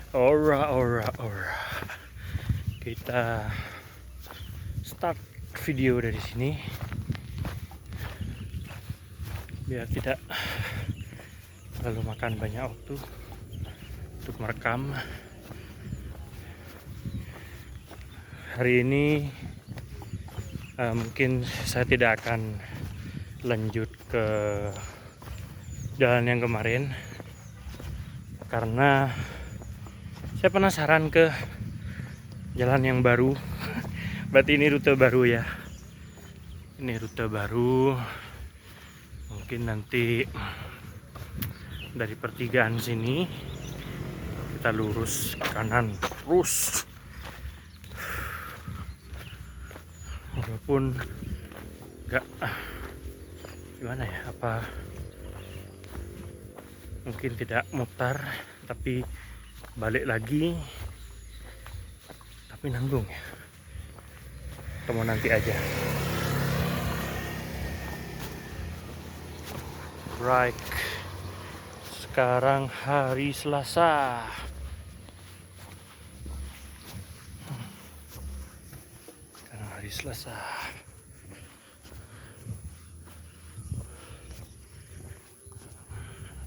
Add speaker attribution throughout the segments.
Speaker 1: Ora. Kita start video dari sini biar tidak terlalu makan banyak waktu untuk merekam. Hari ini mungkin saya tidak akan lanjut ke jalan yang kemarin karena saya penasaran ke jalan yang baru. Berarti ini rute baru ya. Ini rute baru. Mungkin nanti dari pertigaan sini kita lurus ke kanan terus. Walaupun enggak gimana ya, apa mungkin tidak mutar tapi balik lagi, tapi nanggung ya. Ketemu nanti aja. Right, sekarang hari Selasa.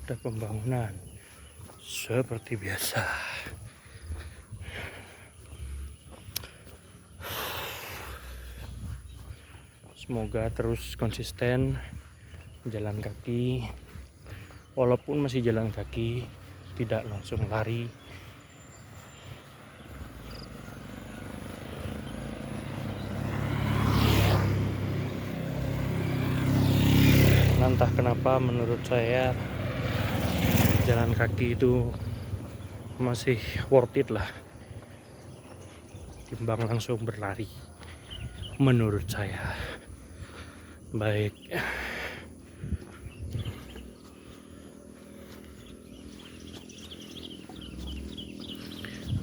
Speaker 1: Ada pembangunan seperti biasa. Semoga terus konsisten jalan kaki, walaupun masih jalan kaki, tidak langsung lari. Entah kenapa menurut saya jalan kaki itu masih worth it lah timbang langsung berlari, menurut saya. Baik,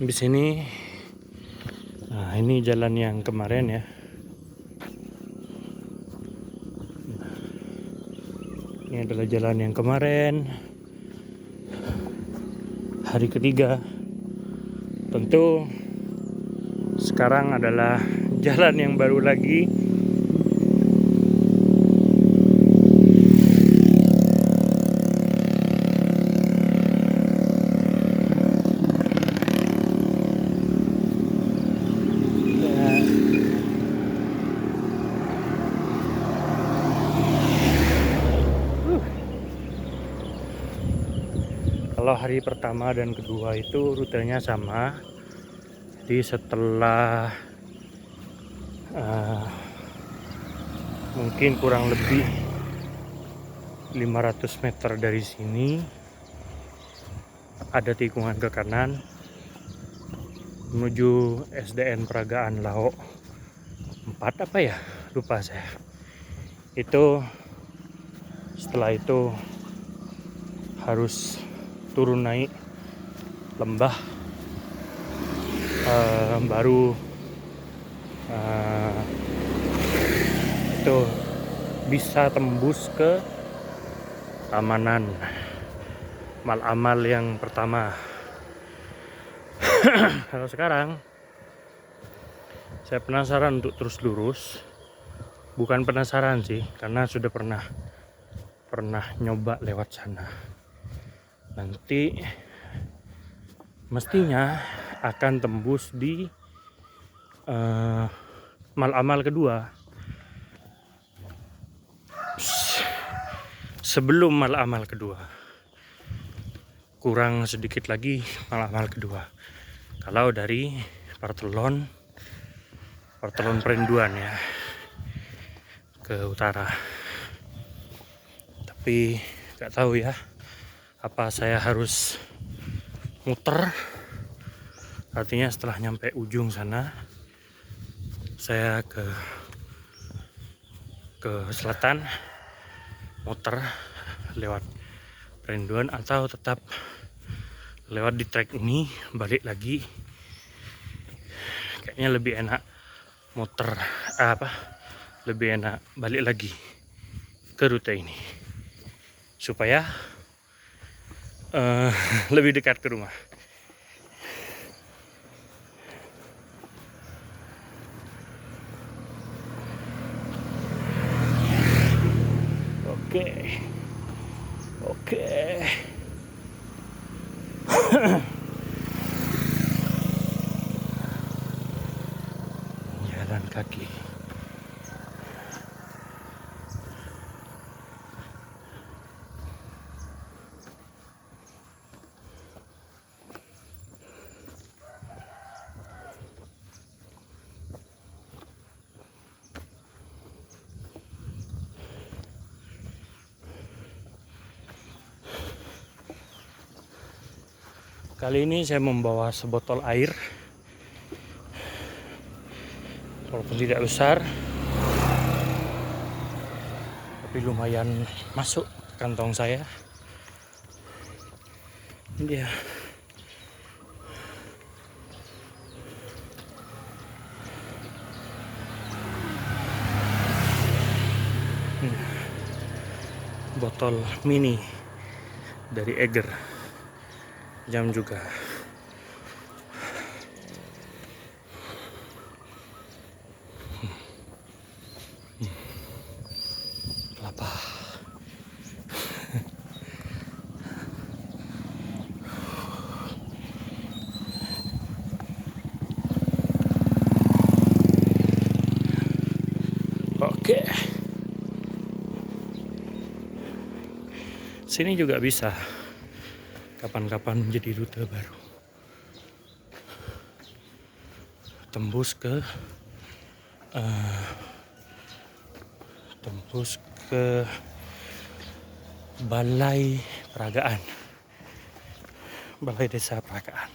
Speaker 1: habis ini nah ini jalan yang kemarin ya. Ini adalah jalan yang kemarin, hari ketiga. Tentu sekarang adalah jalan yang baru lagi. Kalau hari pertama dan kedua itu rutenya sama. Jadi setelah mungkin kurang lebih 500 meter dari sini ada tikungan ke kanan menuju SDN Peragaan Lao 4 apa ya, lupa saya. Itu setelah itu harus turun naik lembah, baru itu bisa tembus ke Tamanan Mal Amal yang pertama. Kalau sekarang saya penasaran untuk terus lurus. Bukan penasaran sih, karena sudah pernah nyoba lewat sana. Nanti mestinya akan tembus di Mal Amal kedua. Sebelum Mal Amal kedua, kurang sedikit lagi Mal Amal kedua. Kalau dari Partelon Perinduan ya ke utara. Tapi nggak tahu ya, apa saya harus muter. Artinya setelah nyampe ujung sana saya ke selatan, muter lewat Perinduan, atau tetap lewat di trek ini balik lagi. Kayaknya lebih enak muter lebih enak balik lagi ke rute ini supaya lebih dekat ke rumah. Oke. Oke. Jalan kaki. Kali ini saya membawa sebotol air, walaupun tidak besar, tapi lumayan masuk kantong saya. Ini dia. Botol mini dari Eiger. Jam juga. Kelapa. Oke. Sini juga bisa kapan-kapan menjadi rute baru. Tembus ke Balai Peragaan, Balai Desa Peragaan,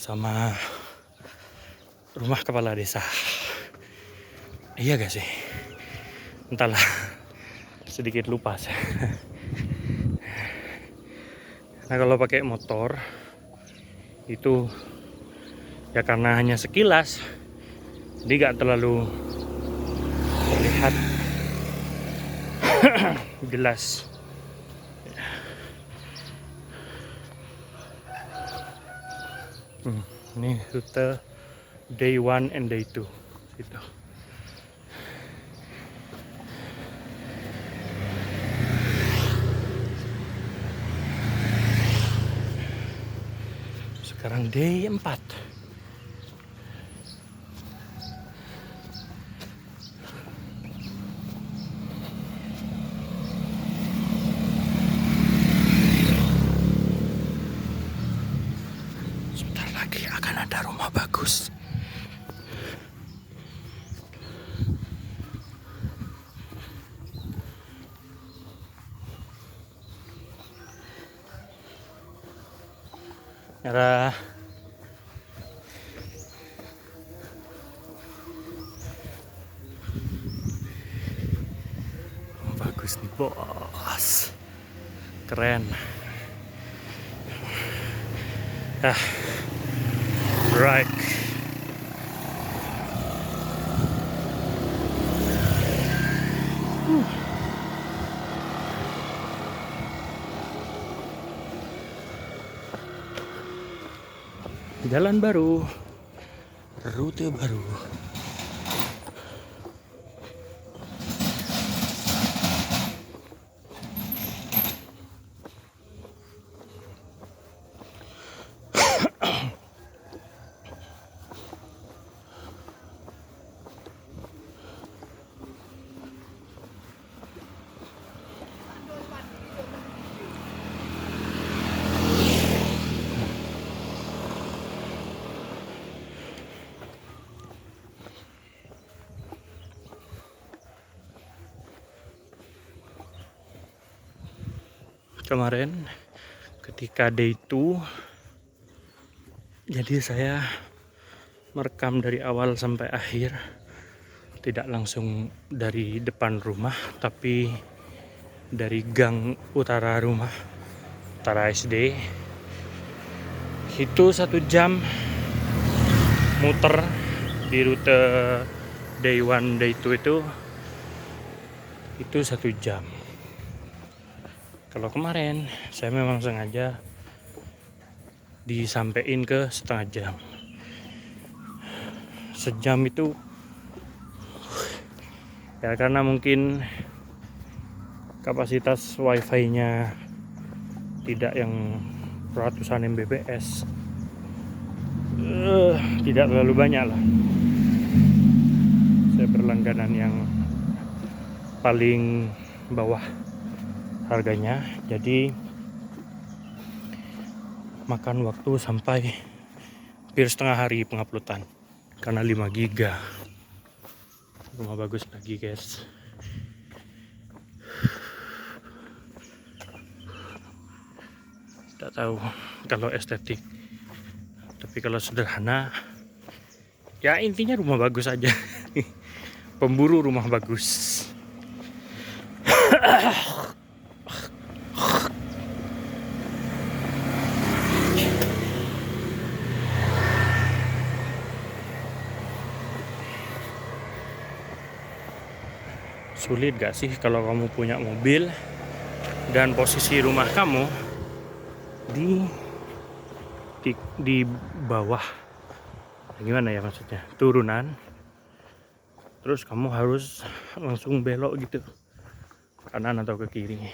Speaker 1: sama rumah kepala desa. Iya gak sih? Entahlah, sedikit lupa saya. Nah, kalau pakai motor itu ya karena hanya sekilas, jadi gak terlalu terlihat jelas. Ini rute day 1 and day 2 gitu. Sekarang day 4. Sebentar lagi akan ada rumah bagus. Ada bagus nih bos, keren. Right. Jalan baru, rute baru. Kemarin ketika day 2, jadi saya merekam dari awal sampai akhir, tidak langsung dari depan rumah tapi dari gang utara rumah, utara SD. Itu 1 jam muter di rute day 1 day 2 itu 1 jam. Kalau kemarin saya memang sengaja disampein ke setengah jam. Sejam itu Ya karena mungkin kapasitas wifi-nya tidak yang ratusan Mbps, tidak terlalu banyak lah. Saya berlangganan yang paling bawah harganya, jadi makan waktu sampai hampir setengah hari penguploadan karena 5 giga. Rumah bagus lagi guys. Tidak tahu kalau estetik, tapi kalau sederhana ya intinya rumah bagus aja. Pemburu rumah bagus. Sulit gak sih kalau kamu punya mobil dan posisi rumah kamu di bawah, gimana ya maksudnya, turunan, terus kamu harus langsung belok gitu kanan atau ke kiri.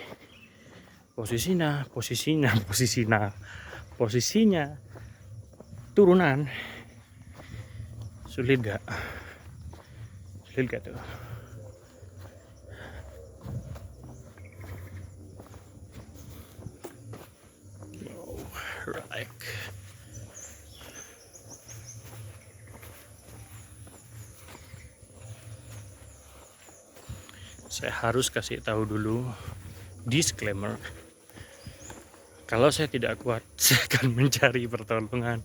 Speaker 1: Posisinya turunan. Sulit gak tuh? Right. Saya harus kasih tahu dulu disclaimer. Kalau saya tidak kuat, saya akan mencari pertolongan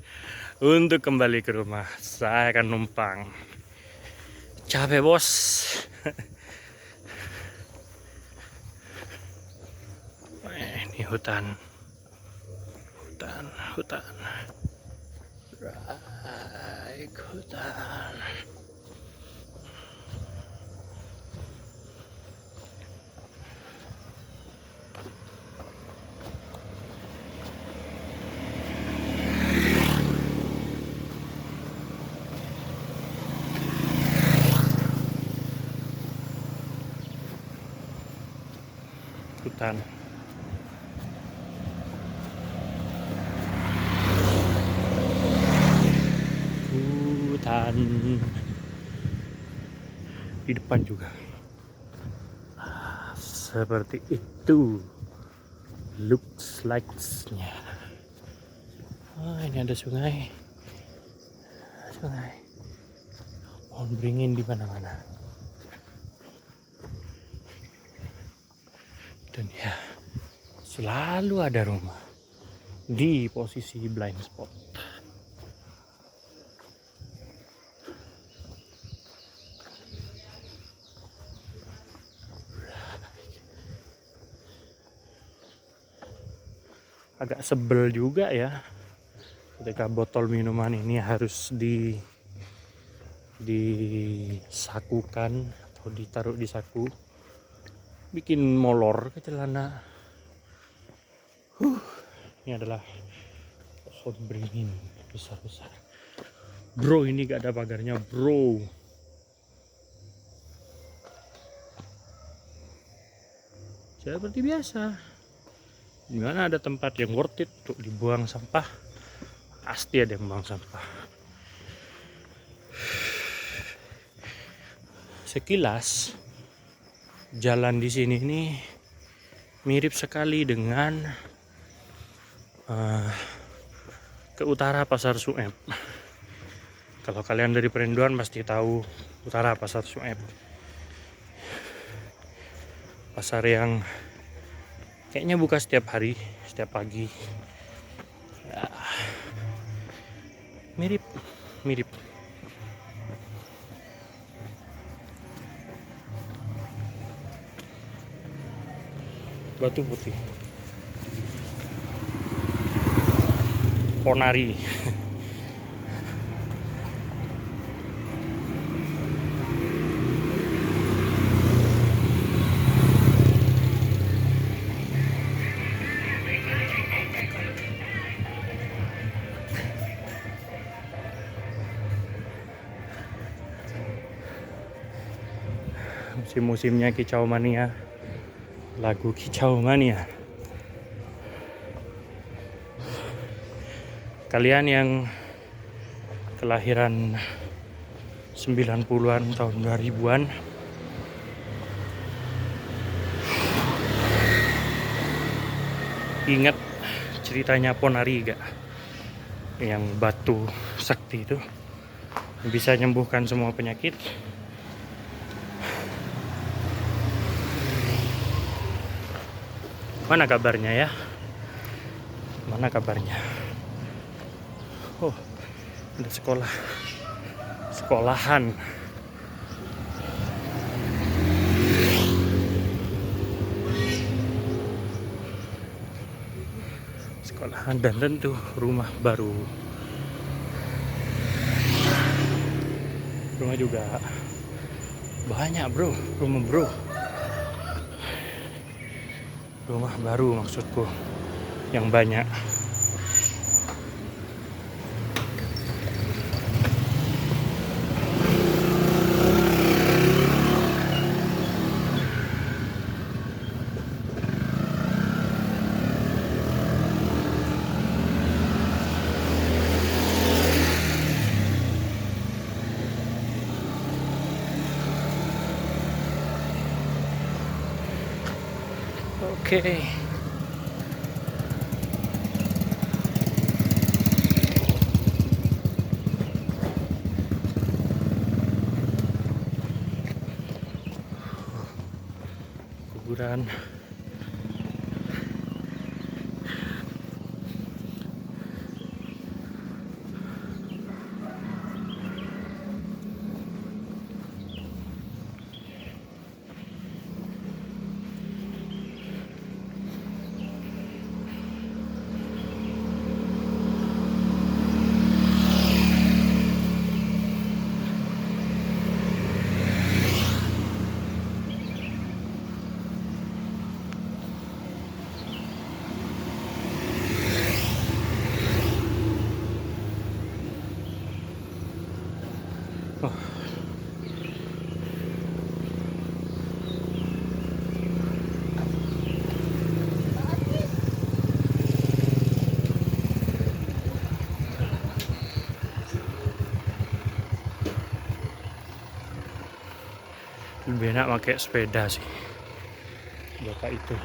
Speaker 1: untuk kembali ke rumah. Saya akan numpang. Capek bos. Ini hutan. Right, hutan. Hutan. Di depan juga seperti itu looks like-nya. Ini ada sungai pohon beringin di mana-mana, dan ya selalu ada rumah di posisi blind spot. Agak sebel juga ya ketika botol minuman ini harus disakukan atau ditaruh di saku, bikin molor ke celana. Ini adalah pohon beringin besar-besar. Bro, ini gak ada pagarnya bro. Seperti biasa, dimana ada tempat yang worth it untuk dibuang sampah, pasti ada yang buang sampah. Sekilas jalan di sini ini mirip sekali dengan ke utara Pasar Sueb. Kalau kalian dari Perinduan pasti tahu utara Pasar Sueb. Pasar yang kayaknya buka setiap hari, setiap pagi. Ya, mirip. Batu Putih, Ponari. musim-musimnya Kicau Mania, lagu Kicau Mania. Kalian yang kelahiran 90-an tahun 2000-an, ingat ceritanya Ponari gak? Yang batu sakti itu bisa menyembuhkan semua penyakit. Mana kabarnya ya? Mana kabarnya? Oh, ada sekolahan. Sekolahan dan tentu rumah baru. Rumah juga banyak bro, rumah baru maksudku yang banyak. Oke. Kuburan. Oh. Lebih enak pakai sepeda sih, bapak itu.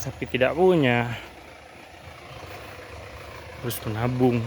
Speaker 1: Tapi tidak punya, harus menabung.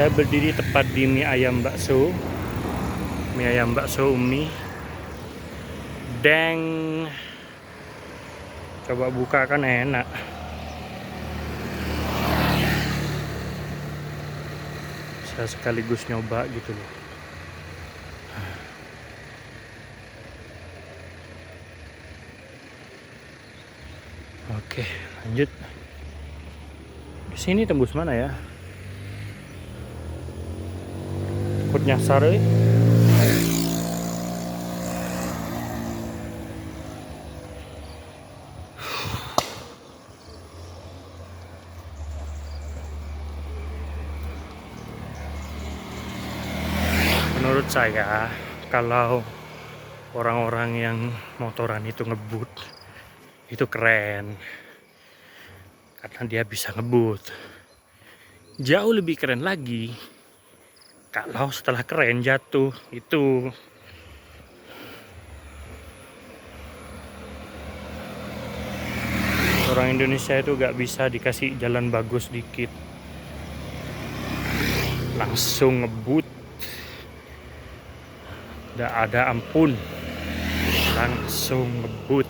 Speaker 1: Saya berdiri tepat di mie ayam bakso Umi. Deng, coba buka kan enak. Saya sekaligus nyoba gitu loh. Oke, lanjut. Di sini tembus mana ya? Takut nyasar euy. Menurut saya, kalau orang-orang yang motoran itu ngebut, itu keren. Karena dia bisa ngebut. Jauh lebih keren lagi kalau setelah keren jatuh. Itu orang Indonesia itu gak bisa dikasih jalan bagus dikit, langsung ngebut Nggak ada ampun, langsung ngebut.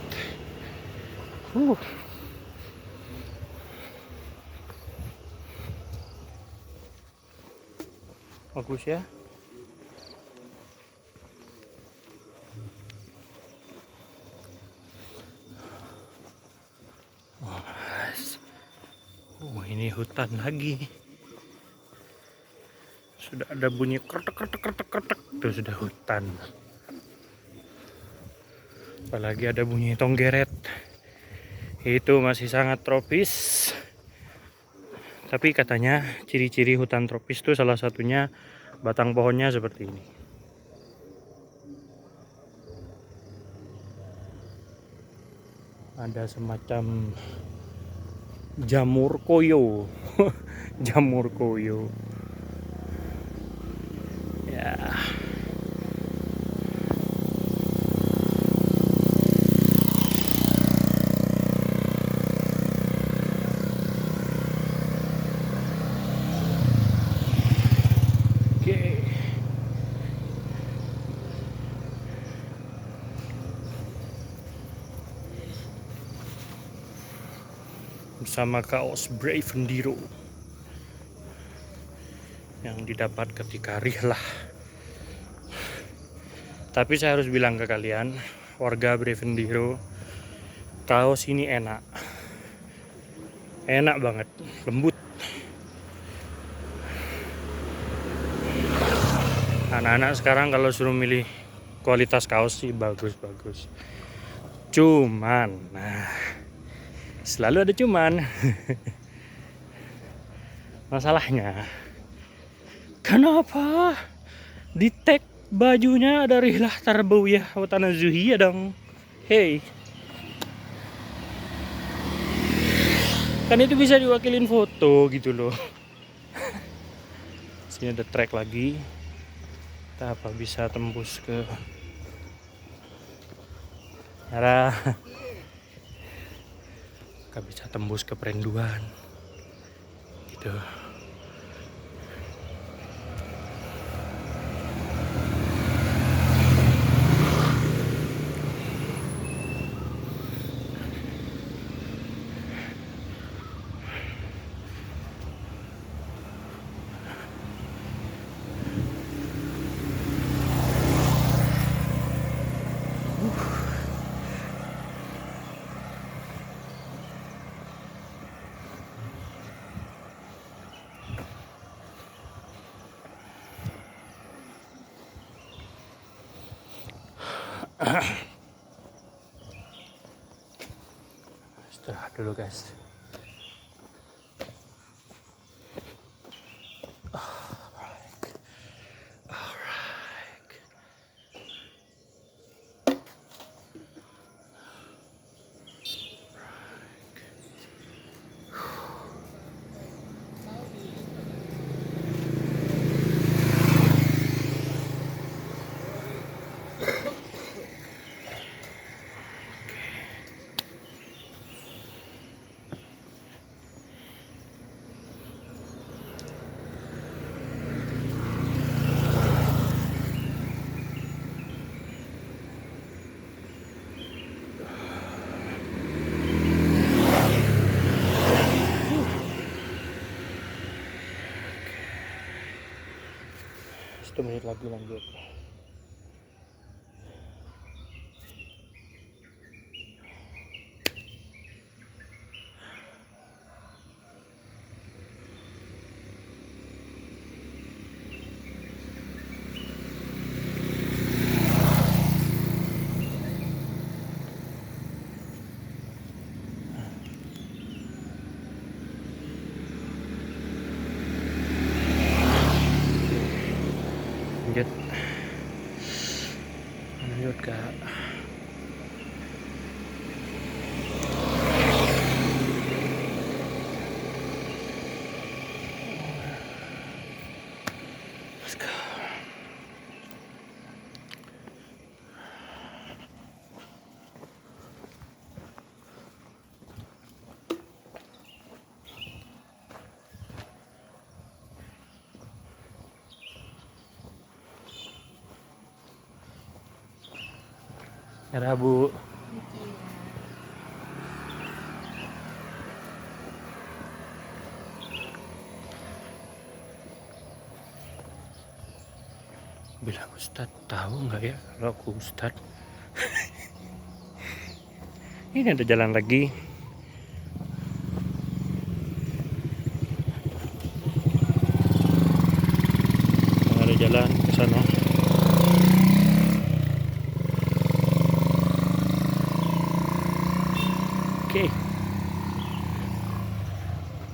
Speaker 1: Bagus ya. Ini hutan lagi. Sudah ada bunyi kretek kretek kretek kretek. Itu sudah hutan. Apalagi ada bunyi tonggeret. Itu masih sangat tropis. Tapi katanya ciri-ciri hutan tropis itu salah satunya batang pohonnya seperti ini. Ada semacam jamur koyo. Jamur koyo. Ya. Oke. Bersama kaos Brave Enduro yang didapat ketika rihlah. Tapi saya harus bilang ke kalian, warga Brave Enduro, kaos ini enak. Enak banget, lembut. Anak-anak sekarang kalau suruh milih kualitas kaos sih bagus-bagus. Cuman, selalu ada cuman. Masalahnya, kenapa di tag bajunya ada Rihlah Tarbawiyah wa Tanazuhiyah dong? Hey, kan itu bisa diwakilin foto gitu loh. Sini ada trek lagi. Kita apa bisa tembus ke arah, kita bisa tembus ke Perenduan gitu. Istirahat dulu guys. Satu menit lagi lanjut. Lanjut. Ya Bu. Bilang Ustadz, tahu nggak ya kalau aku Ustadz? Ini ada jalan lagi. Ada jalan ke sana. Oke.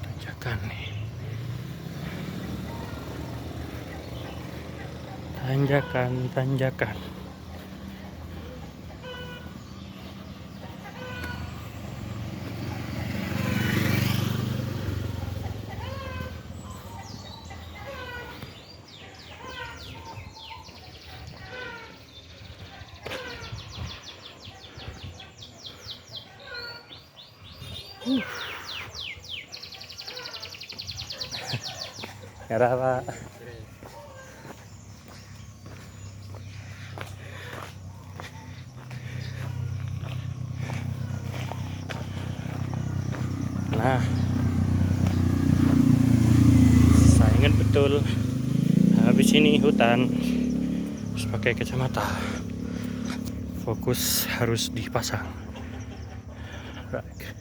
Speaker 1: Tanjakan nih. Tanjakan. Merah Pak. Nah, saya ingat betul. Habis ini hutan, harus pakai kacamata. Fokus harus dipasang. Right.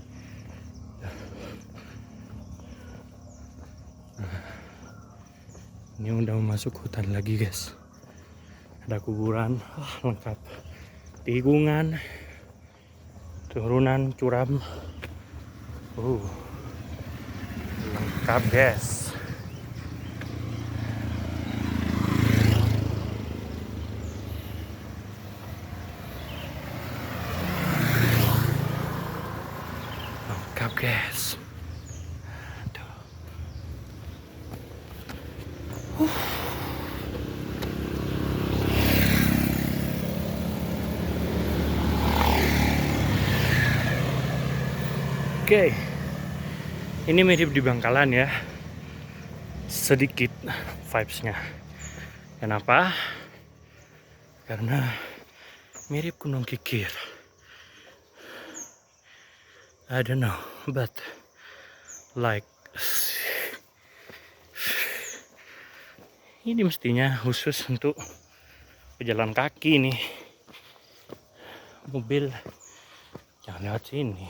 Speaker 1: Ini udah masuk hutan lagi guys. Ada kuburan, lengkap. Tikungan, turunan curam. Lengkap guys. Lengkap guys. Oke, ini mirip di Bangkalan ya, sedikit vibes-nya. Kenapa? Karena mirip Gunung Kikir. I don't know, but like ini mestinya khusus untuk pejalan kaki nih. Mobil jangan lewat sini.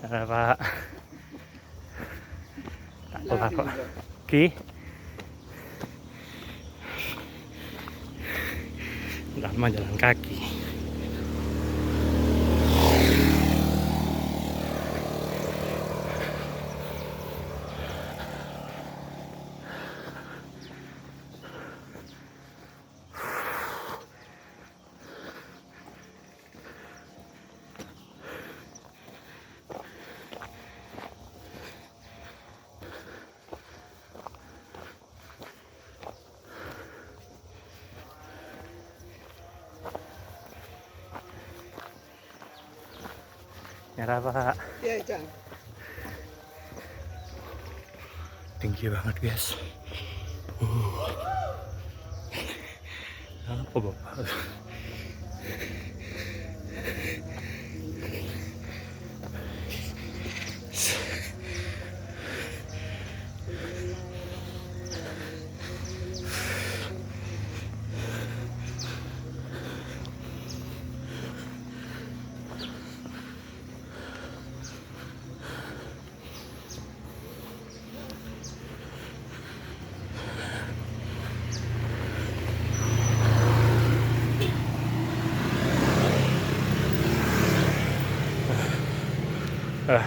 Speaker 1: Ada Pak. Tak apa Pak. Ki. Lama jalan kaki. Merah Pak.
Speaker 2: Ya, Cang.
Speaker 1: Tinggi banget guys. Apa Bapak? Ah.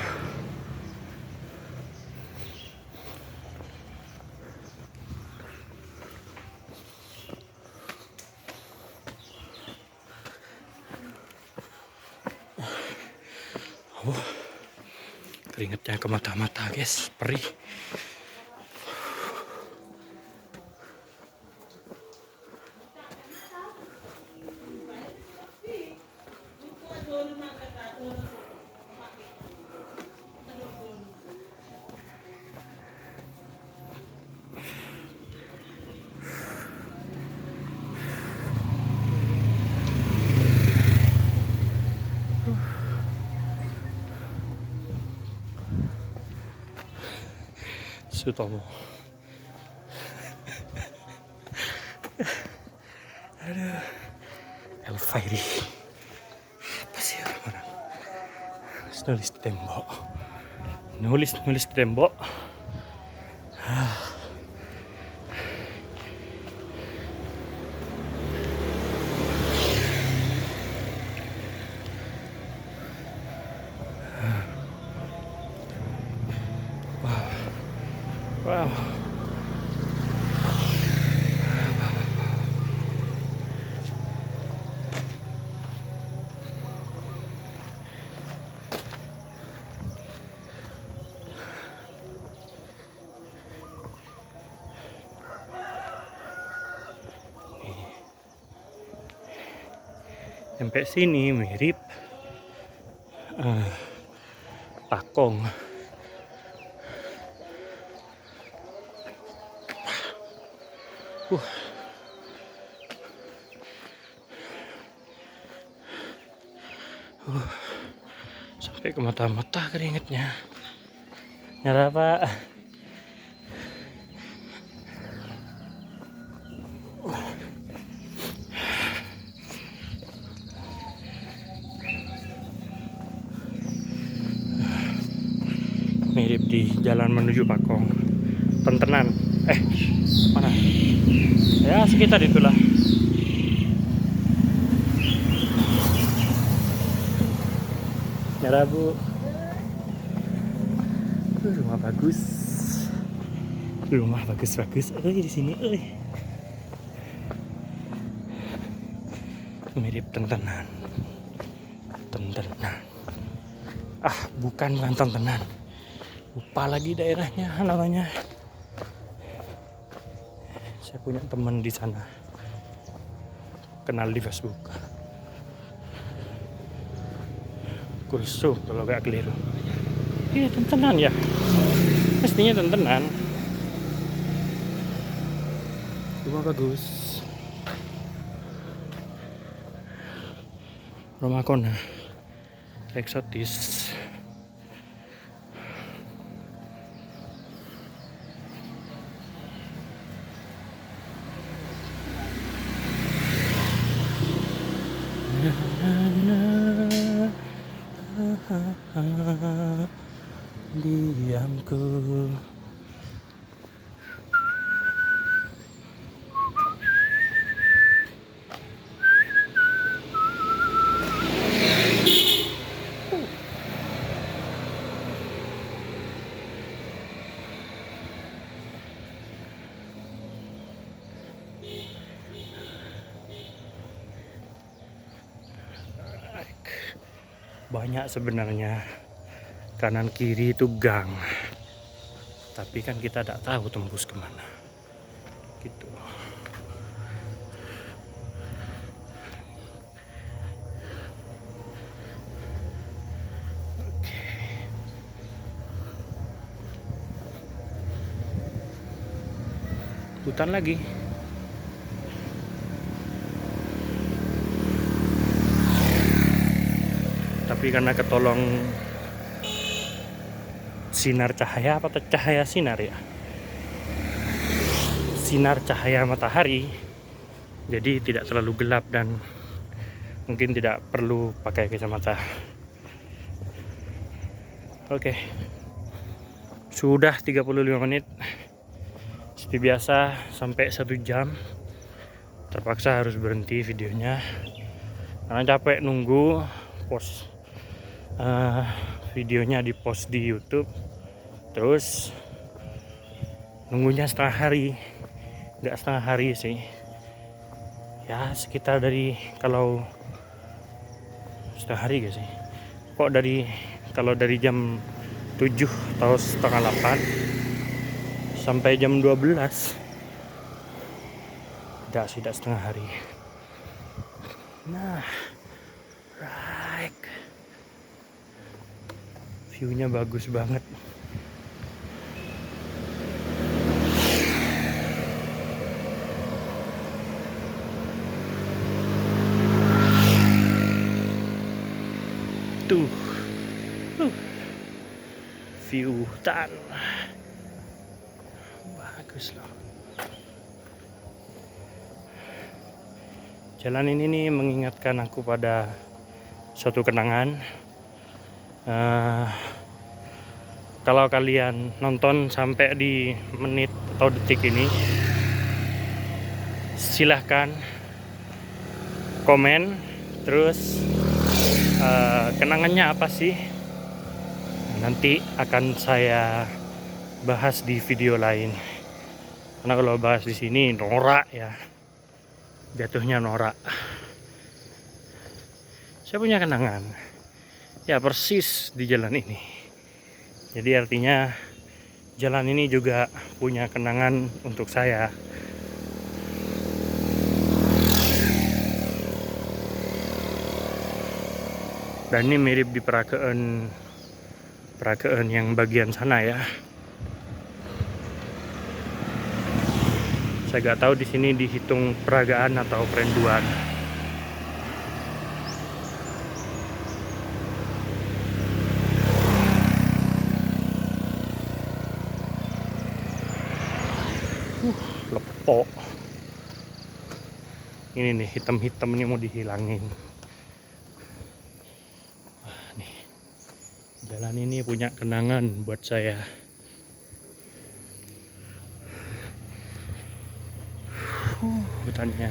Speaker 1: Oh, keringetnya ke mata-mata guys, perih. Sutomo. Aduh, Elfairi. Apa sih orang-orang? Nulis di tembok. Nulis di tembok. Wow. Sampai sini mirip Pakong. Sampai ke mata-mata keringetnya. Nyala Pak. Mirip di jalan menuju Pakong. Tentenan. Mana? Ya sekitar itulah. Nyala Bu. Rumah bagus. Rumah bagus-bagus. Di sini. Mirip tentenan. Bukan tentenan. Lupa lagi daerahnya namanya. Saya punya teman di sana. Kenal di Facebook. Kursu kalau gak keliru. Iya tentenan ya. Mestinya tentenan. Rumah bagus. Rumah kona. Eksotis. Diamku. Banyak sebenarnya, kanan kiri itu gang, tapi kan kita tidak tahu tembus kemana gitu. Oke. Hutan lagi. Tapi karena ketolong sinar cahaya atau cahaya sinar ya, sinar cahaya matahari, jadi tidak terlalu gelap dan mungkin tidak perlu pakai kacamata. Oke, sudah 35 menit. Seperti biasa sampai 1 jam. Terpaksa harus berhenti videonya karena capek nunggu videonya di post di YouTube, terus nunggunya setengah hari, nggak setengah hari sih ya, sekitar dari, kalau setengah hari gak sih, kok dari, kalau dari jam 7 atau setengah 8 sampai jam 12, tidak setengah hari. Nah, right, view-nya bagus banget. Tuh, view hutan bagus loh. Jalan ini nih mengingatkan aku pada suatu kenangan. Kalau kalian nonton sampai di menit atau detik ini, silahkan komen, terus kenangannya apa sih? Nanti akan saya bahas di video lain. Karena kalau bahas di sini norak ya, jatuhnya norak. Saya punya kenangan ya persis di jalan ini. Jadi artinya jalan ini juga punya kenangan untuk saya. Dan ini mirip di Perakeun yang bagian sana ya. Saya nggak tahu di sini dihitung peragaan atau perenduan. Lepok. Ini nih hitam-hitam ini mau dihilangin. Wah, nih. Jalan ini punya kenangan buat saya. Hutannya.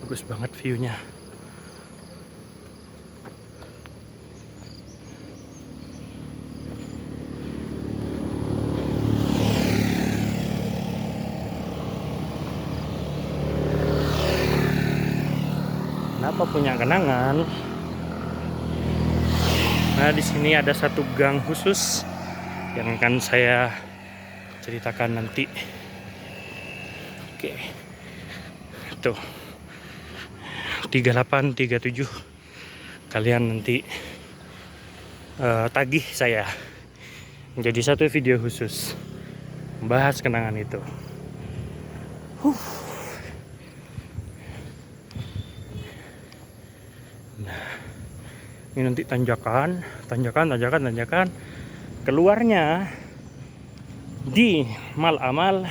Speaker 1: Bagus banget view-nya. Kenapa punya kenangan? Nah, di sini ada satu gang khusus yang akan saya ceritakan nanti. Oke. Tuh. 3837. Kalian nanti tagih saya menjadi satu video khusus membahas kenangan itu. Nah, ini nanti tanjakan. Keluarnya di Malamal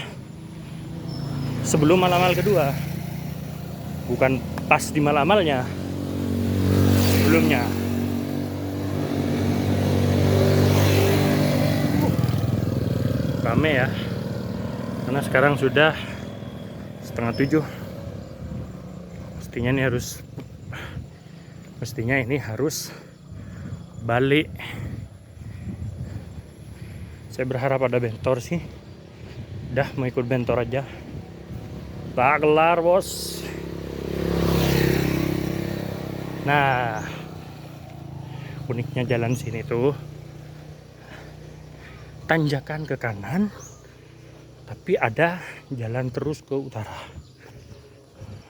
Speaker 1: sebelum Malamal kedua, bukan pas di Malamalnya, sebelumnya. Rame ya, karena sekarang sudah setengah 7. Mestinya ini harus balik. Saya berharap ada bentor sih. Dah mau ikut bentor aja. Tak kelar bos. Nah, uniknya jalan sini tuh tanjakan ke kanan, tapi ada jalan terus ke utara,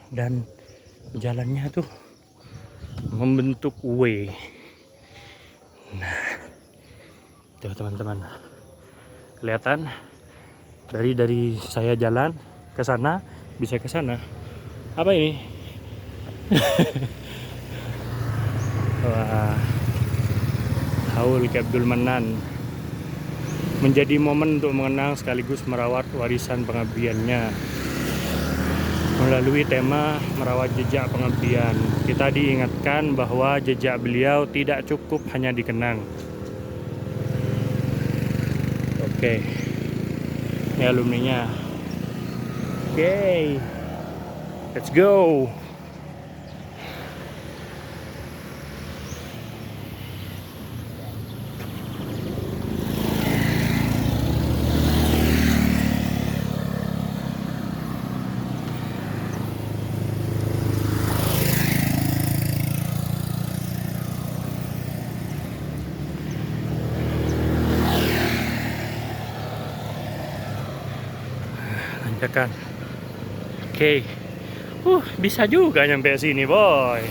Speaker 1: dan jalannya tuh membentuk W. Nah, tuh teman-teman, kelihatan dari saya jalan ke sana, bisa ke sana. Apa ini? Wah, Haul Ki Abdul Manan menjadi momen untuk mengenang sekaligus merawat warisan pengabdiannya melalui tema merawat jejak pengabdian. Kita diingatkan bahwa jejak beliau tidak cukup hanya dikenang. Oke, ini alumninya. Oke, let's go. Lanjakan. Oke. Bisa juga nyampe sini, boy.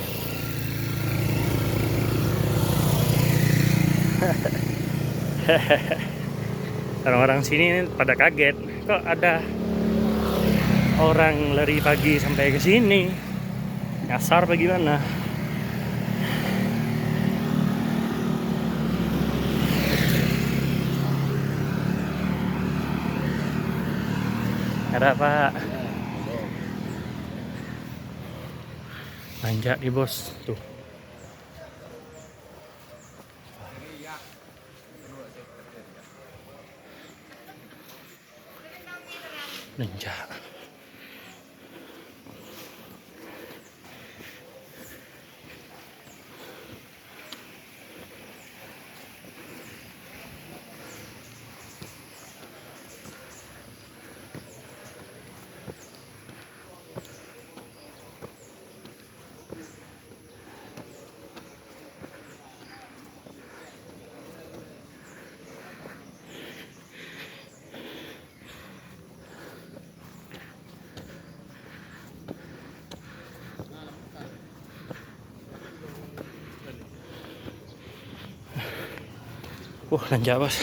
Speaker 1: Orang-orang sini pada kaget, kok ada orang lari pagi sampai ke sini. Nyasar apa gimana? Ada Pak. Nanjak nih bos, tuh. Nanjak. Nanjak bos.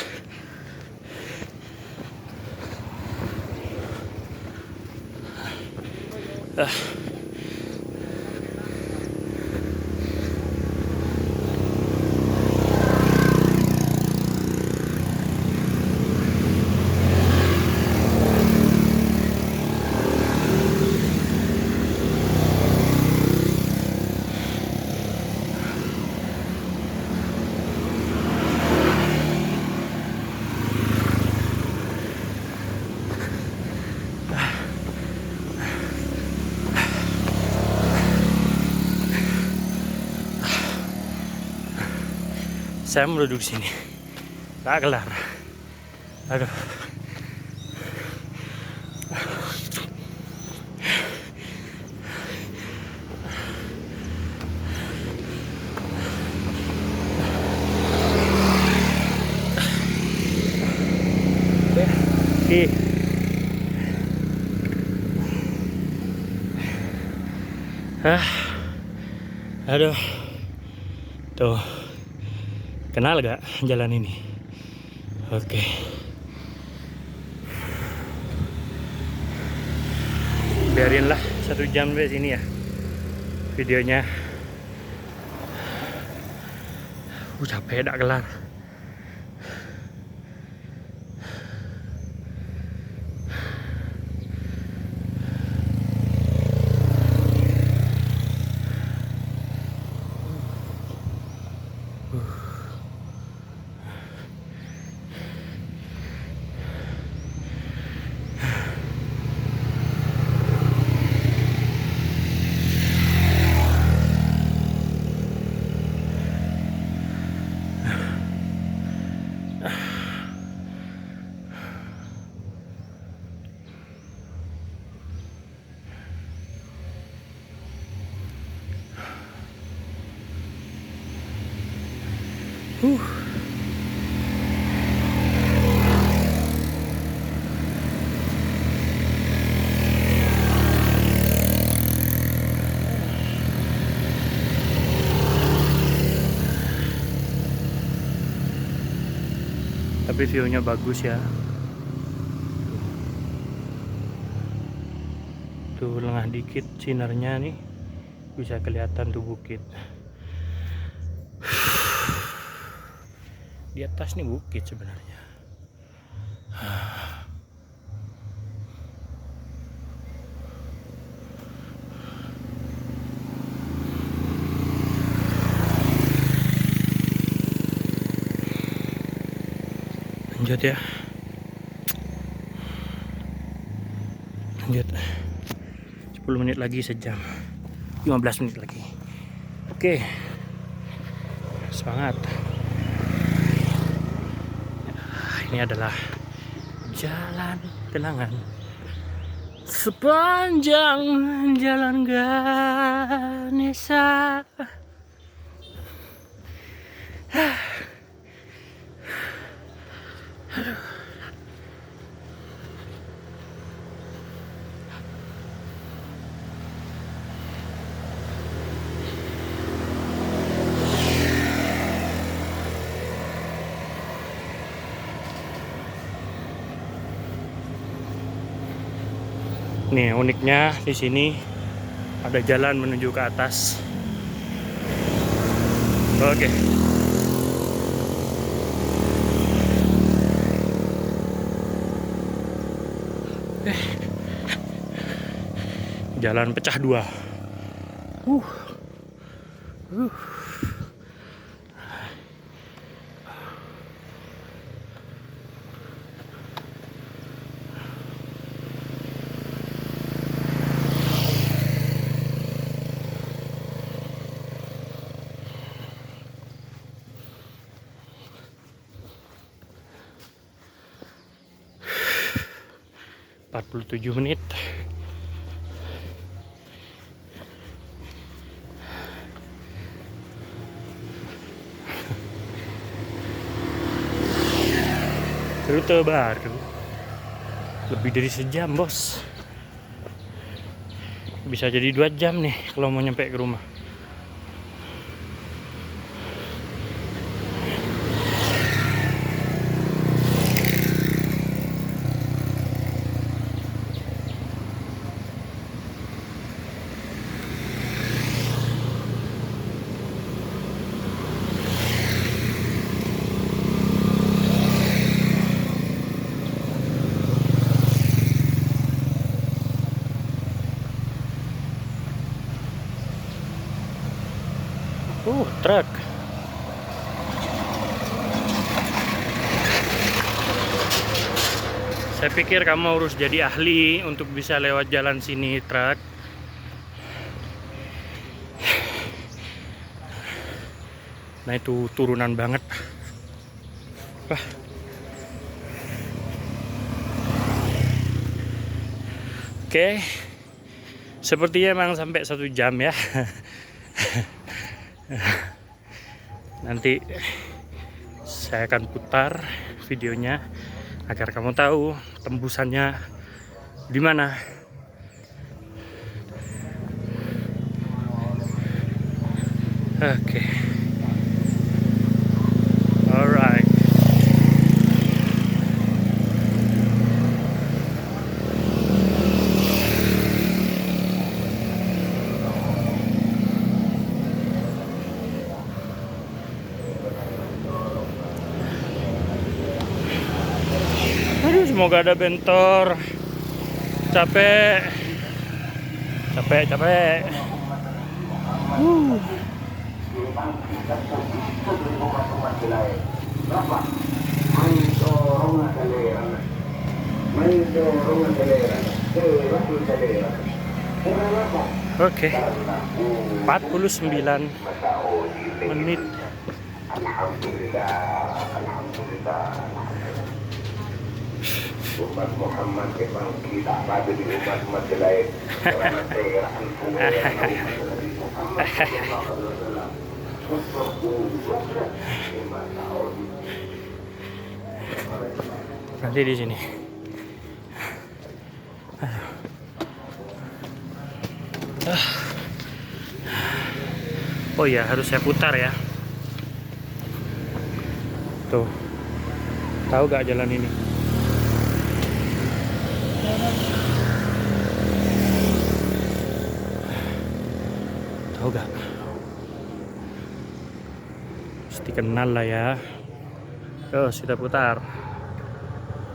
Speaker 1: Saya mau duduk sini, tak kelar. Aduh. Oke. Aduh. Tuh. Kenal gak jalan ini? Oke. Biarinlah 1 jam di sini ya videonya. Capek tak kelar. Tapi view-nya bagus ya. Tuh lengah dikit sinarnya nih, bisa kelihatan tuh bukit. Di atas nih bukit sebenarnya. Lanjut ya. Lanjut. 10 menit lagi, sejam. 15 menit lagi. Oke. Semangat. Ini adalah jalan kenangan sepanjang jalan Ganesha. Nih uniknya di sini ada jalan menuju ke atas. Oke. Jalan pecah dua. 47 menit. Rute baru lebih dari sejam, bos. Bisa jadi 2 jam nih kalau mau nyampe ke rumah. Truk. Saya pikir kamu harus jadi ahli untuk bisa lewat jalan sini, truk. Nah itu turunan banget. Wah. Oke. Sepertinya emang sampai 1 jam ya. Nanti saya akan putar videonya agar kamu tahu tembusannya di mana. Oke. Alright. Aduh, semoga ada bentor. Capek. Oke. 49 menit.
Speaker 2: Umat Muhammad memang kita pada di umat lain.
Speaker 1: Nanti di sini. Oh iya, harus saya putar ya. Tuh. Tahu gak jalan ini? Tahu gak? Pasti kenal lah ya. Tuh, kita putar.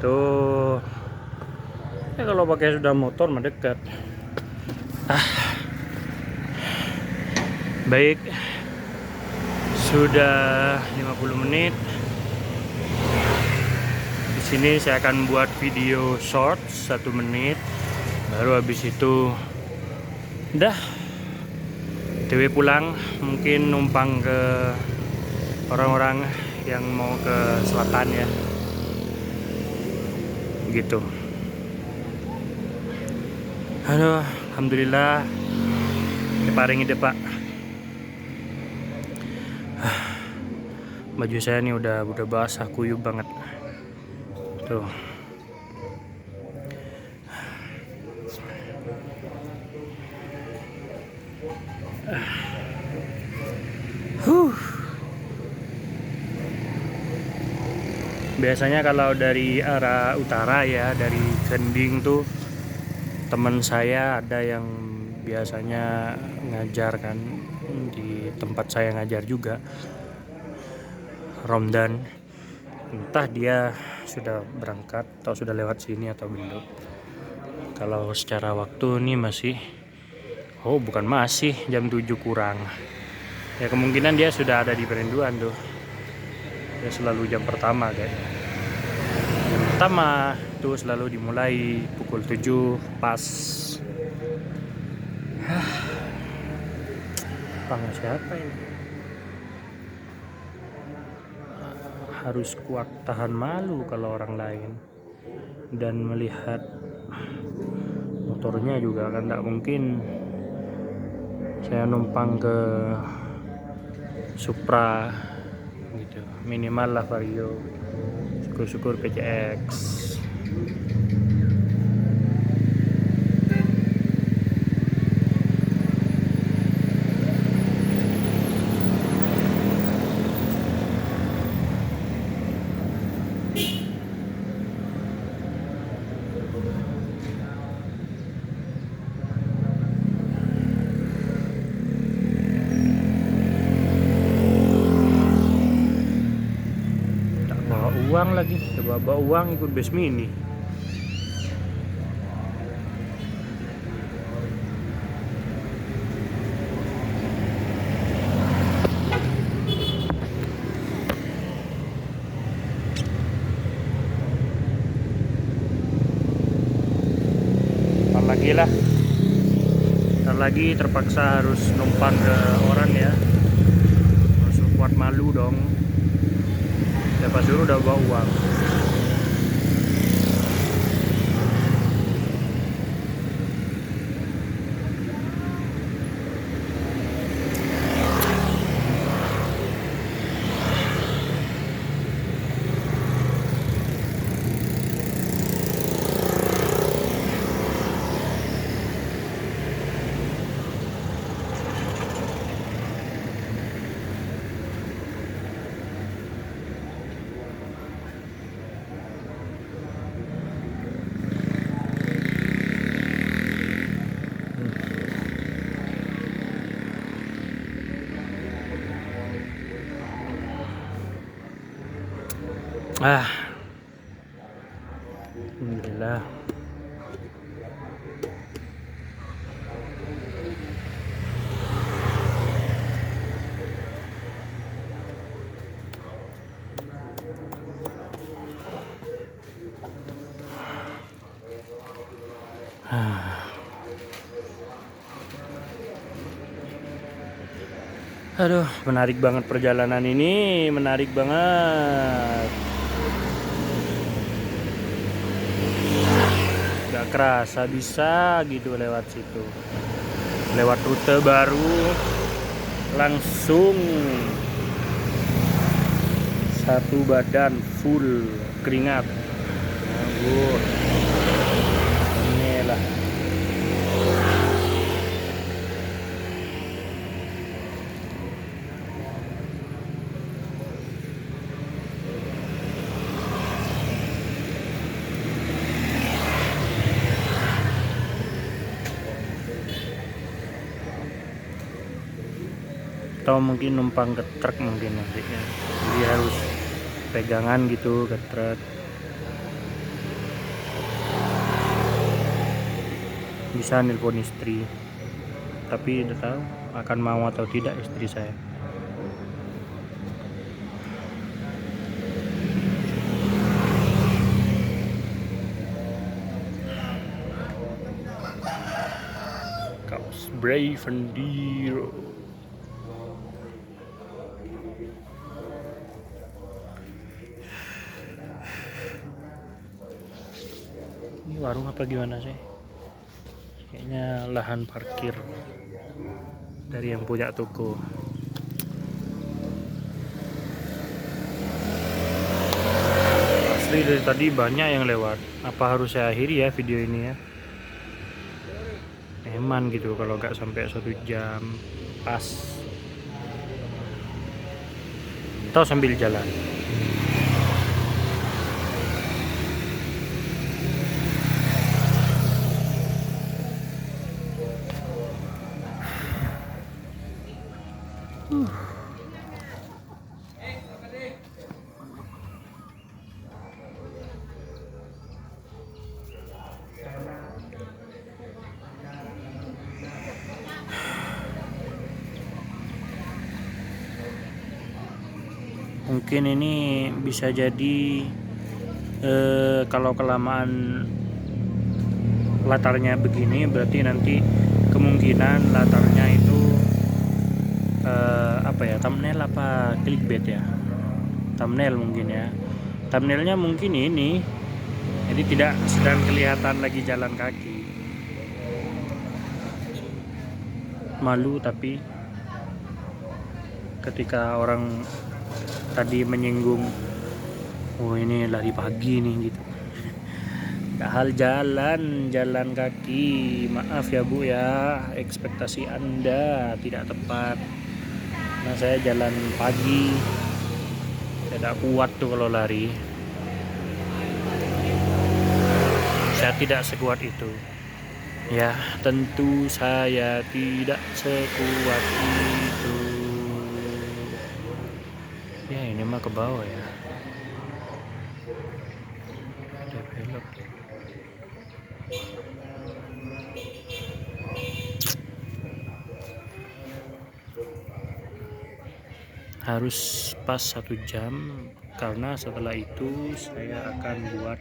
Speaker 1: Tuh. Ya kalau pakai sudah motor mah dekat. Baik. Sudah 50 menit. Sini saya akan buat video short 1 menit, baru habis itu udah TW pulang, mungkin numpang ke orang-orang yang mau ke selatan ya, gitu. Aduh, alhamdulillah diparingi deh Pak. Baju saya nih udah basah kuyup banget tuh. Biasanya kalau dari arah utara ya, dari Gending tuh teman saya ada yang biasanya ngajar kan di tempat saya ngajar juga, Romdan. Entah dia sudah berangkat atau sudah lewat sini atau belum. Kalau secara waktu nih masih, bukan masih, jam 7 kurang. Ya kemungkinan dia sudah ada di Perinduan tuh. Dia selalu jam pertama kayaknya. Jam pertama tuh selalu dimulai pukul 7 pas. Panggil siapa ini? Harus kuat tahan malu kalau orang lain, dan melihat motornya juga kan tak mungkin saya numpang ke Supra gitu, minimal lah Vario, syukur-syukur PCX. Uang lagi, bawa uang ikut bus mini. Ntar lagi terpaksa harus numpang ke orang ya, harus kuat malu dong. Siapa suruh udah bawa uang. Alhamdulillah. Aduh, menarik banget perjalanan ini, menarik banget. Gak kerasa bisa gitu lewat situ, lewat rute baru, langsung satu badan full keringat. Nganggur. Inilah. Atau mungkin numpang ke truk mungkin nanti ya. Jadi harus pegangan gitu ke truk. Bisa nelpon istri, tapi udah tahu akan mau atau tidak istri saya. Bravendiro. Ini warung apa gimana sih? Kayaknya lahan parkir dari yang punya toko. Asli dari tadi banyak yang lewat. Apa harus saya akhiri ya video ini ya? Eman gitu kalau nggak sampai 1 jam pas. Atau sambil jalan. Mungkin ini bisa jadi kalau kelamaan latarnya begini berarti nanti kemungkinan latarnya itu apa ya, thumbnail apa clickbait ya, thumbnail mungkin ya, thumbnailnya mungkin ini, jadi tidak sedang kelihatan lagi jalan kaki. Malu tapi ketika orang tadi menyinggung, oh ini lari pagi nih gitu, padahal jalan kaki. Maaf ya Bu ya, ekspektasi Anda tidak tepat. Nah saya jalan pagi, saya tidak kuat tuh kalau lari, saya tidak sekuat itu ya, tentu saya tidak sekuat itu ya. Ini mah ke bawah ya, ada belok. Harus pas 1 jam karena setelah itu saya akan buat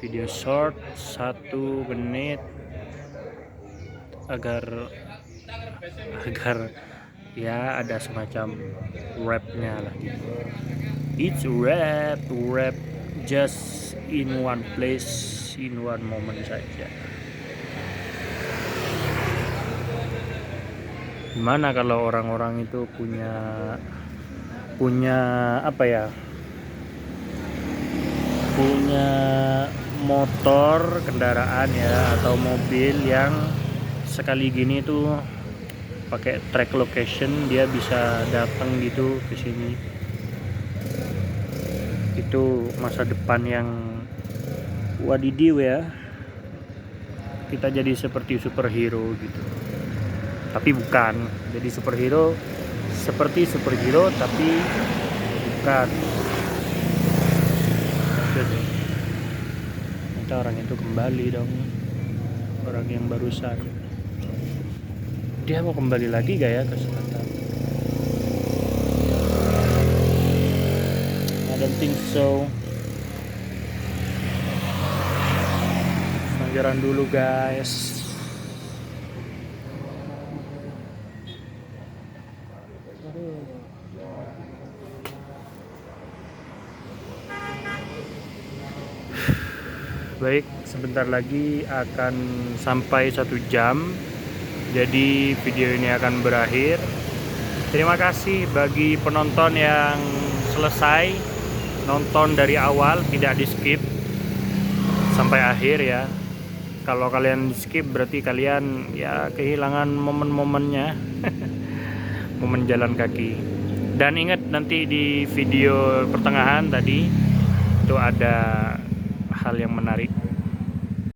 Speaker 1: video short 1 menit agar ya ada semacam rapnya lah gitu. It's rap just in one place, in one moment saja. Gimana kalau orang-orang itu punya apa ya, punya motor, kendaraan ya, atau mobil yang sekali gini tuh pakai track location, dia bisa datang gitu ke sini. Itu masa depan yang wadidiw ya, kita jadi seperti superhero gitu. Tapi bukan jadi superhero seperti superhero, tapi bukan. Nanti orang itu kembali dong, orang yang barusan. Dia mau kembali lagi gak ya ke selatan? I don't think so. Jalan dulu guys. Baik, sebentar lagi akan sampai 1 jam. Jadi video ini akan berakhir. Terima kasih bagi penonton yang selesai nonton dari awal, tidak di skip sampai akhir ya. Kalau kalian di skip berarti kalian ya kehilangan momen-momennya. Momen jalan kaki. Dan ingat nanti di video pertengahan tadi itu ada hal yang menarik.